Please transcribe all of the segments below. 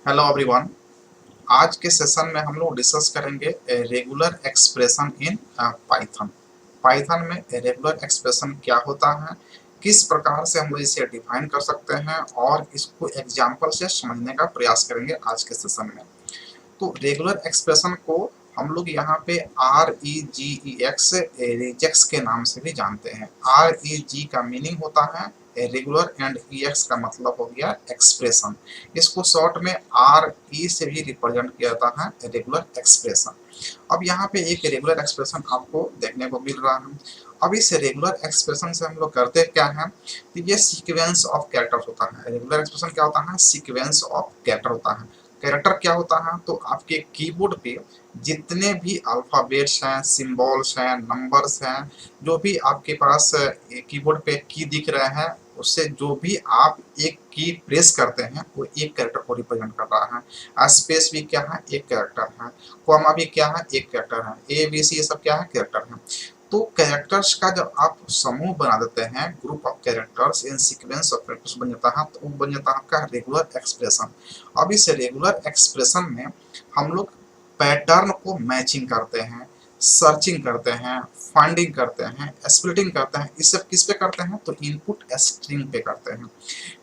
Hello everyone. आज के session में हम लोग डिस्कस करेंगे regular expression in Python. Python में रेगुलर एक्सप्रेशन क्या होता है, किस प्रकार से हम लोग इसे डिफाइन कर सकते हैं और इसको एग्जांपल से समझने का प्रयास करेंगे आज के सेशन में। तो रेगुलर एक्सप्रेशन को हम लोग यहाँ पे REGEX रिजेक्स के नाम से भी जानते हैं। REG का मीनिंग होता है रेगुलर एंड EX का मतलब हो गया एक्सप्रेशन। इसको शॉर्ट में RE से भी रिप्रेजेंट किया जाता है रेगुलर एक्सप्रेशन। अब यहाँ पे एक रेगुलर एक्सप्रेशन आपको देखने को मिल रहा है। अब इस रेगुलर एक्सप्रेशन से हम लोग करते क्या है, तो ये सीक्वेंस ऑफ कैरेक्टर्स होता है। रेगुलर एक्सप्रेशन क्या होता है, सीक्वेंस ऑफ कैरेक्टर होता है। कैरेक्टर क्या होता है, तो आपके कीबोर्ड पे जितने भी अल्फाबेट्स हैं, सिंबल्स हैं, नंबर्स हैं, जो भी आपके पास कीबोर्ड पे की दिख रहे हैं, उससे जो भी आप एक की प्रेस करते हैं वो एक कैरेक्टर को रिप्रेजेंट कर रहा है। स्पेस भी क्या है, एक कैरेक्टर है। कॉमा भी क्या है, एक कैरेक्टर है। ABC ये सब क्या है, कैरेक्टर है। तो कैरेक्टर्स का जब आप समूह बना देते हैं, group of characters in sequence of characters बन जाता है, तो वो बन जाता है आपका रेगुलर एक्सप्रेशन। अब इस रेगुलर एक्सप्रेशन में हम लोग पैटर्न को मैचिंग करते हैं, सर्चिंग करते हैं, फाइंडिंग करते हैं, स्प्लिटिंग करते हैं। इस सब किस पे करते हैं, तो इनपुट स्ट्रिंग पे करते हैं।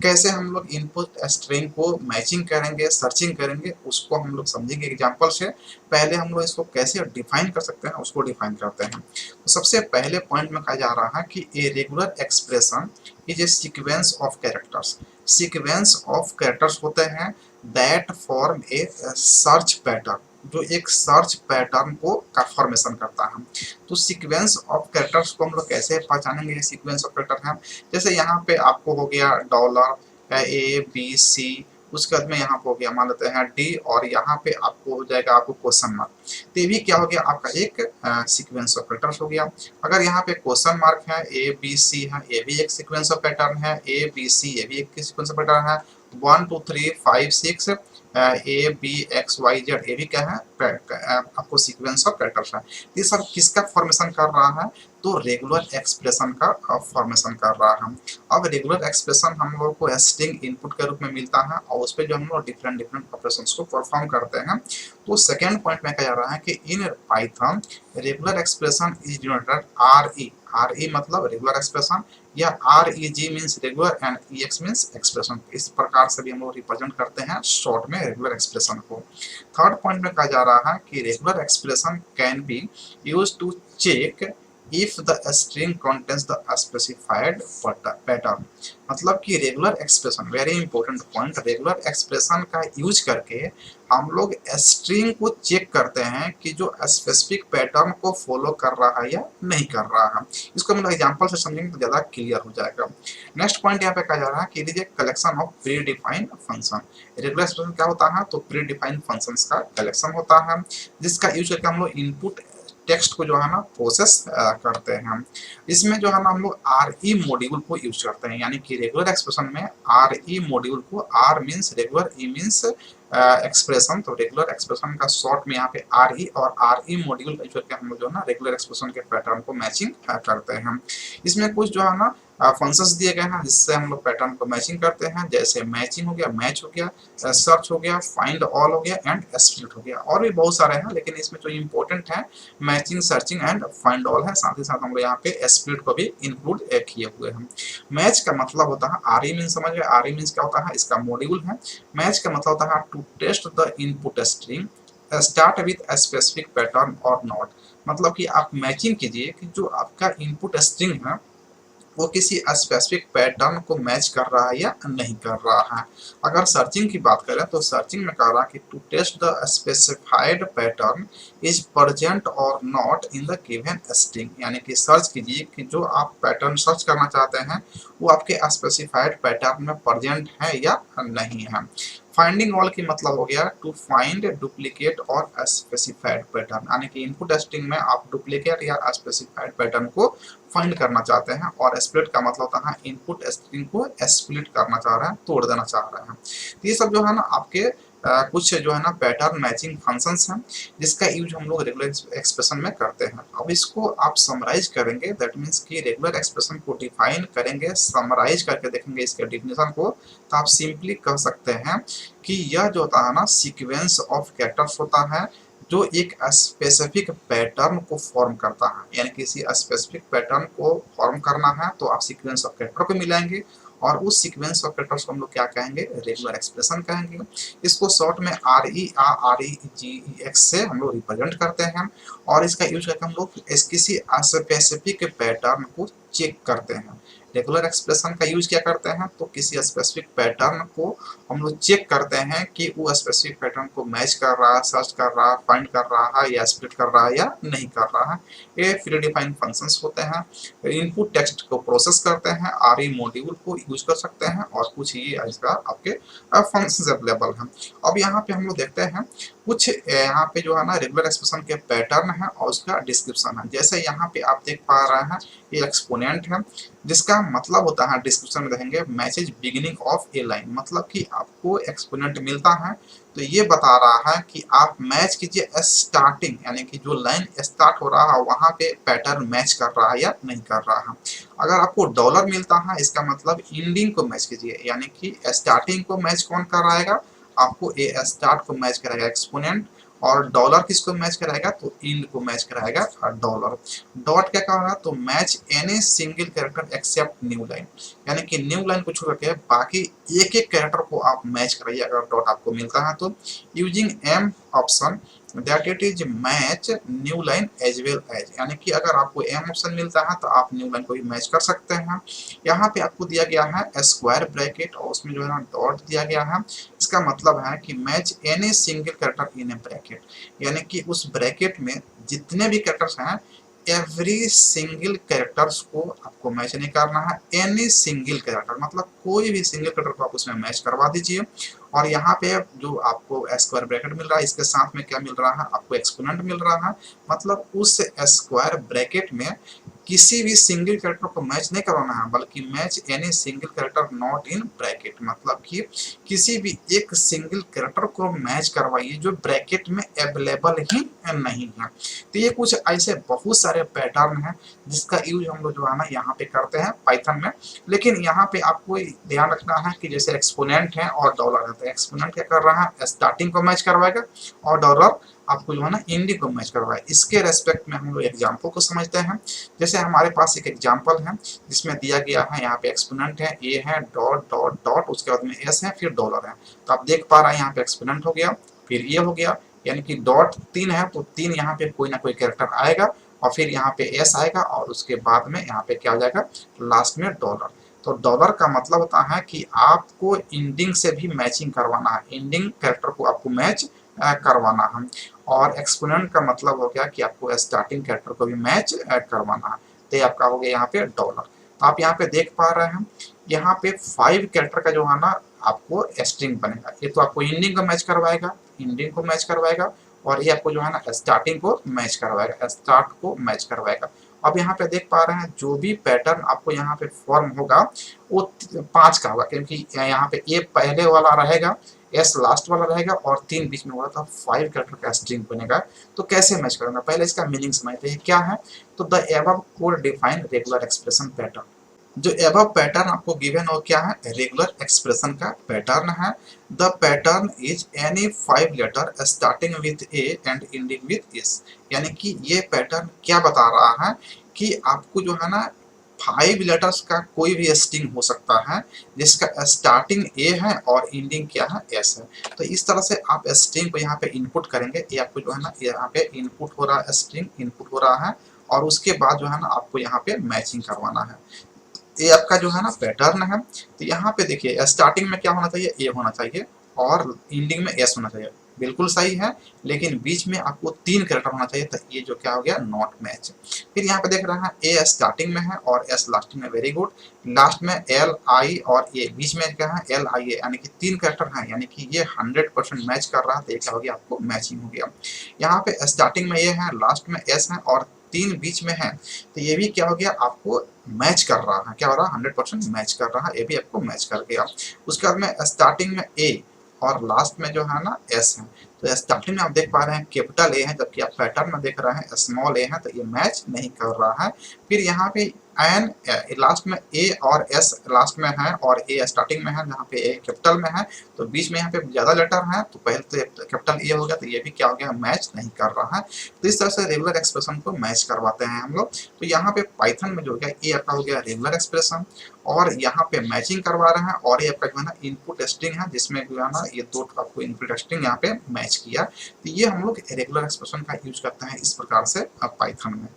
कैसे हम लोग इनपुट स्ट्रिंग को मैचिंग करेंगे, सर्चिंग करेंगे, उसको हम लोग समझेंगे एग्जांपल से। पहले हम लोग इसको कैसे डिफाइन कर सकते हैं, उसको डिफाइन करते हैं। तो सबसे पहले पॉइंट में कहा जा रहा है कि a regular expression is a sequence of characters. Sequence of characters होते हैं that form A search pattern, जो एक सर्च पैटर्न को का फॉर्मेशन करता है। तो सीक्वेंस ऑफ कैरेक्टर्स को हम लोग कैसे पहचानेंगे, ये सीक्वेंस ऑफ कैरेक्टर है। जैसे यहाँ पे आपको हो गया डॉलर ABC, उसके बाद में यहाँ पे हो गया मान लेते हैं D, और यहाँ पे आपको हो जाएगा आपको क्वेश्चन मार्क। तो ये भी क्या हो गया, आपका एक सीक्वेंस ऑफ पैटर्न हो गया। अगर यहाँ पे क्वेश्चन मार्क है, ABC है, ये भी एक सीक्वेंस ऑफ पैटर्न है। ABC ये भी एक सीक्वेंस ऑफ पैटर्न है। 1 2 3 5 6 ABXYZ ये भी क्या है, आपको सीक्वेंस ऑफ कैरेक्टर्स है। ये सब किसका फॉर्मेशन कर रहा है, तो रेगुलर एक्सप्रेशन का फॉर्मेशन कर रहा है। अब रेगुलर एक्सप्रेशन हम लोग को स्ट्रिंग इनपुट के रूप में मिलता है, और उस पर जो हम लोग डिफरेंट डिफरेंट ऑपरेशंस को परफॉर्म करते हैं। तो सेकेंड पॉइंट में कहा जा रहा है कि in Python regular expression is denoted RE मतलब रेगुलर एक्सप्रेशन, या REG means regular and EX means expression. इस प्रकार से भी हम लोग रिप्रेजेंट करते हैं शॉर्ट में रेगुलर एक्सप्रेशन को। थर्ड पॉइंट में कहा जा रहा है कि regular expression can be used to check if the string contains the specified pattern। मतलब कि regular expression, very important point, regular expression का यूज करके हम लोग स्ट्रिंग को चेक करते हैं कि जो स्पेसिफिक पैटर्न को फॉलो कर रहा है या नहीं कर रहा है। इसको हम लोग एग्जांपल से समझेंगे तो ज़्यादा क्लियर हो जाएगा। नेक्स्ट पॉइंट यहाँ पे कहा जा रहा है कि it is a collection of pre defined function. Regular expression क्या होता है, तो प्री डिफाइंड फंक्शंस का कलेक्शन होता है, जिसका यूज करके हम लोग इनपुट टेक्स्ट को जो है ना प्रोसेस करते हैं। इसमें जो है ना हम लोग RE मॉड्यूल को यूज करते हैं, यानी कि रेगुलर एक्सप्रेशन में RE मॉड्यूल को, R means regular, E means expression, तो रेगुलर एक्सप्रेशन का शॉर्ट में यहाँ पे RE और RE मॉड्यूल का यूज करके हम लोग जो है ना रेगुलर एक्सप्रेशन के पैटर्न को मैचिंग करते हैं। इसमें कुछ जो है ना फंक्शंस दिए गए हैं जिससे हम लोग पैटर्न को मैचिंग करते हैं, जैसे मैचिंग हो गया, मैच हो गया, सर्च हो गया, फाइंड ऑल हो गया एंड स्प्लिट हो गया। और भी बहुत सारे हैं, लेकिन इसमें जो इम्पोर्टेंट है matching, searching and find all है। साथ ही साथ हम लोग यहाँ पे स्प्लिट को भी इंक्लूड किए हुए हैं। मैच का मतलब होता है, RE मीन्स समझ गए, RE मीन्स क्या होता है, इसका मॉड्यूल है। मैच का मतलब होता है to test the input string start with a specific pattern और नॉट। मतलब कि आप मैचिंग कीजिए कि जो आपका इनपुट स्ट्रिंग है वो किसी स्पेसिफिक पैटर्न को मैच कर रहा है या नहीं कर रहा है। अगर सर्चिंग की बात करें तो सर्चिंग में कह रहा है कि to test the specified pattern is present और not in the given string, यानी कि सर्च कीजिए कि जो आप पैटर्न सर्च करना चाहते हैं वो आपके स्पेसिफाइड पैटर्न में प्रेजेंट है या नहीं है। फाइंडिंग ऑल की मतलब हो गया टू फाइंड डुप्लीकेट और स्पेसिफाइड पैटर्न, यानी कि इनपुट स्ट्रिंग में आप डुप्लीकेट या स्पेसिफाइड पैटर्न को फाइंड करना चाहते हैं। और स्प्लिट का मतलब होता है इनपुट स्ट्रिंग को स्प्लिट करना चाह रहे हैं, तोड़ देना चाह रहे हैं। तो ये सब जो है ना आपके कुछ जो है ना पैटर्न मैचिंग फंक्शंस हैं जिसका यूज हम लोग रेगुलर एक्सप्रेशन में करते हैं। अब इसको आप समराइज करेंगे, दैट मीन्स कि रेगुलर एक्सप्रेशन को डिफाइन करेंगे, समराइज करके देखेंगे इसके डिफिनेशन को, तो आप सिंपली कह सकते हैं कि यह जो होता है ना सीक्वेंस ऑफ कैरेक्टर्स होता है जो एक स्पेसिफिक पैटर्न को फॉर्म करता है। यानी किसी स्पेसिफिक पैटर्न को फॉर्म करना है तो आप सीक्वेंस ऑफ कैरेक्टर को मिलाएंगे और उस सीक्वेंस ऑफ कैरेक्टर्स को हम लोग क्या कहेंगे, रेगुलर एक्सप्रेशन कहेंगे। इसको शॉर्ट में REGEX से हम लोग रिप्रेजेंट करते हैं और इसका यूज करके हम लोग किसी स्पेसिफिक पैटर्न को चेक करते हैं। रेगुलर एक्सप्रेशन का यूज क्या करते हैं, तो किसी स्पेसिफिक पैटर्न को हम लोग चेक करते हैं कि वो स्पेसिफिक पैटर्न को मैच कर रहा है, सर्च कर रहा है, फाइंड कर रहा है या स्प्लिट कर रहा है या नहीं कर रहा है। ये प्री डिफाइंड फंक्शंस होते हैं। इनपुट टेक्स्ट को प्रोसेस करते हैं, RE मॉड्यूल को यूज कर सकते हैं और कुछ ही इसका आपके फंक्शंस अवेलेबल हैं। अब यहाँ पे हम लोग देखते हैं कुछ यहाँ पे जो है ना रेगुलर एक्सप्रेशन के पैटर्न है और उसका डिस्क्रिप्शन है। जैसे यहाँ पे आप देख पा रहे हैं ये एक्सपोनेंट है जिसका मतलब होता है, डिस्क्रिप्शन में देखेंगे message beginning of A line, मतलब कि आपको एक्सपोनेंट मिलता है तो ये बता रहा है कि आप मैच कीजिए स्टार्टिंग, यानी कि जो लाइन स्टार्ट हो रहा है वहां पे पैटर्न मैच कर रहा है या नहीं कर रहा है। अगर आपको डॉलर मिलता है इसका मतलब एंडिंग को मैच कीजिए, यानी कि स्टार्टिंग को मैच कौन कराएगा, आपको ए स्टार्ट को मैच कराएगा एक्सपोनेंट, और डॉलर किसको मैच कराएगा, तो इंड को मैच कराएगा डॉलर। डॉट क्या कहा, तो match any single character except new line, यानी कि न्यू लाइन को छोड़ के बाकी एक एक कैरेक्टर को आप मैच कराइए अगर डॉट आपको मिलता है तो। Using M option that it is match new line as well as, यानी कि अगर आपको एम ऑप्शन मिलता है तो आप न्यू लाइन को भी मैच कर सकते हैं। यहाँ पे आपको दिया गया है स्क्वायर ब्रैकेट और उसमें जो है ना डॉट दिया गया है। इसका मतलब है कि match any single character in A bracket, यानी कि उस ब्रैकेट में जितने भी कैरेक्टर्स हैं एवरी सिंगल कैरेक्टर्स को आपको मैच नहीं करना है। एनी सिंगल कैरेक्टर मतलब कोई भी सिंगल कैरेक्टर को आप उसमें मैच करवा दीजिए। और यहाँ पे जो आपको स्क्वायर ब्रैकेट मिल रहा है इसके साथ में क्या मिल रहा है, आपको एक्सपोनेंट मिल रहा है, मतलब उस स्क्वायर ब्रैकेट में किसी भी सिंगल कैरेक्टर को मैच नहीं करवाना है बल्कि match any single character not in bracket, मतलब कि किसी भी एक सिंगल कैरेक्टर को मैच करवाइए जो ब्रैकेट में अवेलेबल ही नहीं है। तो ये कुछ ऐसे बहुत सारे पैटर्न हैं जिसका यूज हम लोग जो है ना यहाँ पे करते हैं पाइथन में। लेकिन यहाँ पे आपको ध्यान रखना है कि जैसे एक्सपोनेंट है और डॉलर है, तो एक्सपोनेंट क्या कर रहा है, स्टार्टिंग को मैच करवाएगा और डॉलर आपको जो है ना एंडिंग को मैच करवाए। इसके रेस्पेक्ट में हम लोग एग्जाम्पल को समझते हैं। जैसे हमारे पास एक एग्जाम्पल है जिसमें दिया गया है, यहाँ पे एक्सपोनेंट है, ए है, डॉट डॉट डॉट, उसके बाद में एस है, फिर डॉलर है। तो आप देख पा रहे हैं यहाँ पे एक्सपोनेंट हो गया, फिर ये हो गया, यानी कि डॉट 3 है तो 3 यहाँ पे कोई ना कोई कैरेक्टर आएगा और फिर यहाँ पे एस आएगा और उसके बाद में यहाँ पे क्या हो जाएगा, लास्ट में डॉलर। तो डॉलर का मतलब होता है कि आपको एंडिंग से भी मैचिंग करवाना है, एंडिंग कैरेक्टर को आपको मैच करवाना है। और एक्सपोनेंट का मतलब हो गया कि आपको स्टार्टिंग कैरेक्टर को भी मैच करवाना है। तो ये आपका हो गया यहाँ पे डॉलर। तो आप यहाँ पे देख पा रहे हैं यहाँ पे 5 कैरेक्टर का जो है ना आपको स्ट्रिंग बनेगा। ये तो आपको एंडिंग को मैच करवाएगा, एंडिंग को मैच करवाएगा, और ये आपको जो है ना स्टार्टिंग को मैच करवाएगा, स्टार्ट को मैच करवाएगा। अब यहाँ पे देख पा रहे हैं जो भी पैटर्न आपको यहाँ पे फॉर्म होगा वो 5 का होगा, क्योंकि यहाँ पे ए पहले वाला रहेगा, एस लास्ट वाला रहेगा और 3 बीच में होगा, तो 5 कैरेक्टर का स्ट्रिंग बनेगा। तो कैसे मैच करूंगा, पहले इसका मीनिंग समझते हैं क्या है। तो the above code define regular expression pattern, जो एबव पैटर्न आपको गिवन हो क्या है, रेगुलर एक्सप्रेशन का पैटर्न है। The pattern is any 5 letter starting with A and ending with S, यानी कि ये पैटर्न क्या बता रहा है कि आपको जो है ना 5 लेटर्स का कोई भी स्ट्रिंग हो सकता है जिसका स्टार्टिंग ए है और एंडिंग क्या है, एस है। तो इस तरह से आप स्ट्रिंग को यहाँ पे इनपुट करेंगे, ये आपको जो है ना यहाँ पे इनपुट हो रहा है, स्ट्रिंग इनपुट हो रहा है और उसके बाद जो है ना आपको यहाँ पे मैचिंग करवाना है। ये आपका जो है ना पैटर्न है। तो यहाँ पे देखिए स्टार्टिंग में क्या होना चाहिए, ए होना चाहिए और एंडिंग में एस होना चाहिए, बिल्कुल सही है। लेकिन बीच में आपको 3 कैरेक्टर होना चाहिए, तो ये जो क्या हो गया, नॉट मैच। फिर यहाँ पे देख रहा है ए स्टार्टिंग में है और एस लास्ट में, वेरी गुड। लास्ट में एल आई और ए, बीच में क्या है, एल आई ए, यानी कि 3 कैरेक्टर हैं, यानी कि ये 100% मैच कर रहा है। तो ये क्या हो गया, आपको मैचिंग हो गया। यहाँ पे स्टार्टिंग में ये है, लास्ट में एस है और 3 बीच में है, तो ये भी क्या हो गया, आपको मैच कर रहा है। क्या हो रहा है, 100% मैच कर रहा है, ये भी आपको मैच कर गया। उसके बाद में स्टार्टिंग में ए और लास्ट में जो है ना एस है। तो स्टार्टिंग में आप देख पा रहे हैं कैपिटल ए है, जबकि आप पैटर्न में देख रहे हैं स्मॉल ए है, तो ये मैच नहीं कर रहा है। फिर यहाँ पे एन लास्ट में ए और एस लास्ट में है और ए स्टार्टिंग में है, जहाँ पे ए कैपिटल में है, तो बीच में यहाँ पे ज्यादा लेटर है, तो पहले तो कैपिटल ए हो गया, तो ये भी क्या हो गया, मैच नहीं कर रहा है। तो इस तरह से रेगुलर एक्सप्रेशन को मैच करवाते हैं हम लोग। तो यहाँ पे पाइथन में जो हो गया ए आपका हो गया रेगुलर एक्सप्रेशन, और यहाँ पे मैचिंग करवा रहे हैं, और ये आपका जो है ना इनपुट स्ट्रिंग है, जिसमें जो है ना ये दो आपको इनपुट स्ट्रिंग यहाँ पे मैच किया। तो ये हम लोग रेगुलर एक्सप्रेशन का यूज करते हैं इस प्रकार से पाइथन में।